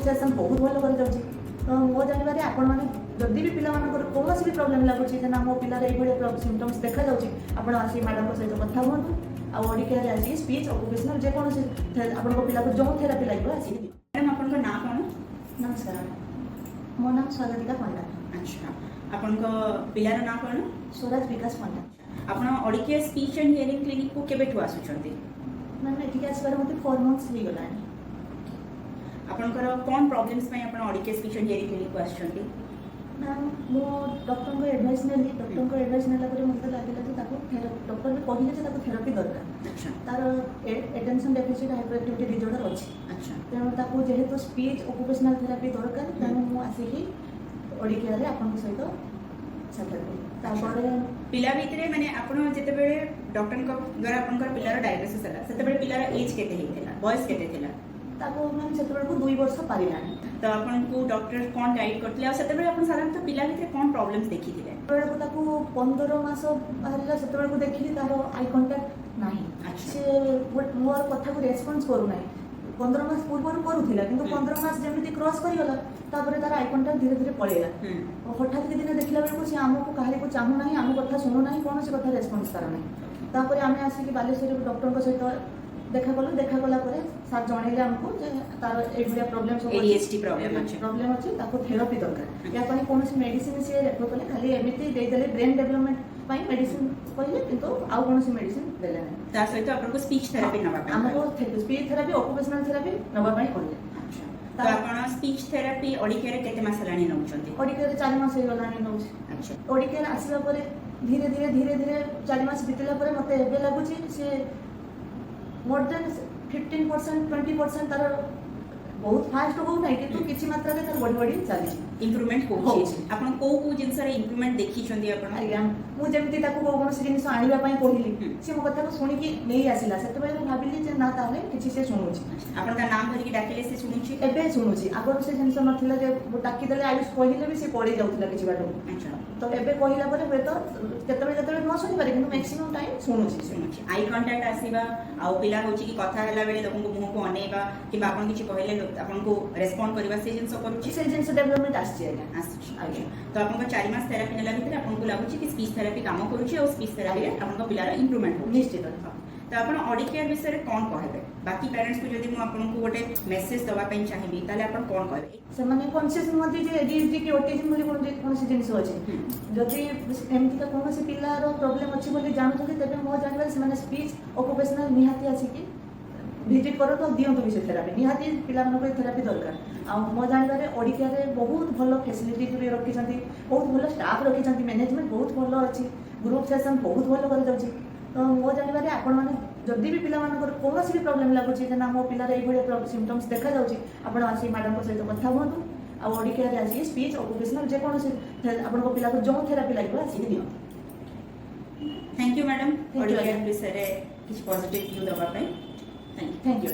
Session बहुत भल कर जाऊँगी तो मो जानवर आपण मैंने जदि भी पिला कौन भी प्रोब्लेम लगुच ना मो पिलार ये सिम्पटम्स देखा जाऊँगी आप आसिक मैडम सहित कथा हूँ आड़ी केयर आसिक स्पीच ऑक्युपेशनल जेकोसी आपन पिला को जो थेरापी लगे आसिक मैडम आपन का नाम कौन? नमस्कार मो नाम स्वागतिका पंडा। अच्छा आपन का पिलार नाम कौन? स्वराज विकास पंडा। आपन ऑडिकेयर स्पीच एंड हियरिंग क्लिनिक को केबेठु आसुचंती? मैम एठी आसबार मते 4 मंथ्स हो गलानी। आपनकर कोन प्रॉब्लम्स में आपन ऑडिकेयर स्पीच एंड हियरिंग क्लिनिक को आसुचंती? मैम मो डॉक्टर को एडवाइस नेली डॉक्टर को एडवाइस नेला परे मते लागला जे ताको डॉक्टर ने कहिले जे ताको थेरापी दरकार। अच्छा तार attention deficit hyper activity disorder अछि। अच्छा तेणु ताको जेहेतु स्पीच ऑक्युपेशनल थेरापी दरकार तेणु मु आसिकी ओडिकेयर रे आपन सहित साक्षात करी तापर पिला भितरे माने आपण जेते बेले डॉक्टर को द्वारा आपनकर पिलार डायग्नोसिस हला सेते बेले पिलार एज केते हेतिला बॉयस केते थिला? ताको मैम सेते बेले को 2 वर्ष पारिलानी। तो आपन को डॉक्टर कोन गाइड करथले आ सेते बेले आपन साधारणतः पिला भितरे कोन प्रॉब्लम्स देखिथिले? बेले को ताको 15 मास बाहरला सेते बेले को देखिली तार आई कांटेक्ट नाही। अच्छा। से मोर कथा को रेस्पॉन्स करू नाही 15 मास पूर्व करूथिला किंतु 15 मास जेमिति क्रॉस करिगला तापर तार आई कांटेक्ट धीरे धीरे पळेला। हठात के दिन देखला बेले को से हमको काहे को चाहू नाही हम कथा सुनु नाही कोन से कथा रेस्पॉन्स करा नाही। तापर आमे आसी कि बालेश्वर डॉक्टर को सहित देखा कला परे सर जणैले हमको जे तार एभलिया प्रॉब्लम सब ADHD प्रॉब्लम अछि ताको थेरापी दरकार। या पनी कोनोसी मेडिसिन से रेफर कले खाली एमिति दे देले ब्रेन डेवलपमेंट पई मेडिसिन कहले किंतु आउ कोनोसी मेडिसिन देले नै। ता सहित आपन को स्पीच थेरापी नबा पय हमको स्पीच थेरापी ऑक्युपेशनल थेरापी नबा पई कहले। तो आपन स्पीच थेरापी ओडिकेयर केते मास लानी नउचंती? ओडिकेयर 4 मास हो गलानी नउछ। अच्छा ओडिकेयर आसिला परे धीरे धीरे 4 मास बितला परे मते एबे लागुची से मोर देन 15% 20% तार बहुत फास्ट हो नाही किंतु किछि मात्रा रे तार बड़ी चली इम्प्रूवमेंट होछि। आपन को जिंस रे इम्प्रूवमेंट देखि छंदी आपन? आज्ञा मु जेमति ताको कोनोसी जिनिस आनिबा पई कहली से मो कथा को सुनी कि नै आसिला सेते बेले भाबिली जे ना ताले किछि से सुनुछि। आपन का नाम धरि कि डाकिले से सुनुछि? एबे सुनुछि आगर से जिनिस नथिला जे डाकी देले आयुष कहिले भी से पड़ी जाउथिला किछि बाटो। अच्छा तो एबे कहिला परे हुए तो केतबे न सुनि पारे किंतु मैक्सिमम टाइम सुनुछि। आई कांटेक्ट आसीबा आ पिला होछि कि कथा हला बेले लोगन को मुंह को अनेबा कि आपन किछि कहले आपन को रेस्पोंड करबा से जिंस करूछि से जिनिस डेवलपमेंट आछि आज्ञा आछि। तो आपन को 4 मास थेरापी नेला भितर आपन को लागुछि कि स्पीच थेरापी काम करूछि और स्पीच थेरापी रे आपन को पिलार इम्प्रूवमेंट होछि निश्चित। तो आपन ऑडिकेयर विषय रे कोन कहबे? बाकी पेरेंट्स को जदी मु आपन को गोटे मेसेज दवा पई चाहिबी ताले आपन कोन कहबे? से माने कॉन्शियस नथि जे एडीएचडी कि ऑटिज्म बोली कोनोसी जिनिस अछि जदि एमति का कोनोसी पिलार प्रॉब्लम अछि बोली जानथि तबे मो जानबे से माने स्पीच ऑक्युपेशनल निहाती अछि कि विजिट करो तो दियंतु विषय थेरापी निहाती पिला मन को थेरापी दरकार। आ मो जानबे ओडिकेयर रे बहुत भलो फैसिलिटी रे रखि छथि बहुत भलो स्टाफ रखि छथि मैनेजमेंट बहुत भलो अछि ग्रुप सेशन बहुत भलो कर जाउछि। तो मो जानबे आपण माने जदि भी पिला मानकर कोनोसी भी प्रॉब्लम लागुछि जे ना मो पिलार ये सिम्पटम्स देखा जाउछि आपण आसी मैडम को सहित कथा हुंतु आ ओडिकेयर रे आसी स्पीच ऑक्युपेशनल जे कोनोसी आपण को पिला को जो थेरापी लागबो आसी दियो। थैंक यू मैडम ओडिकेयर विषय रे किछ पॉजिटिव व्यू दवा पई। Thank you.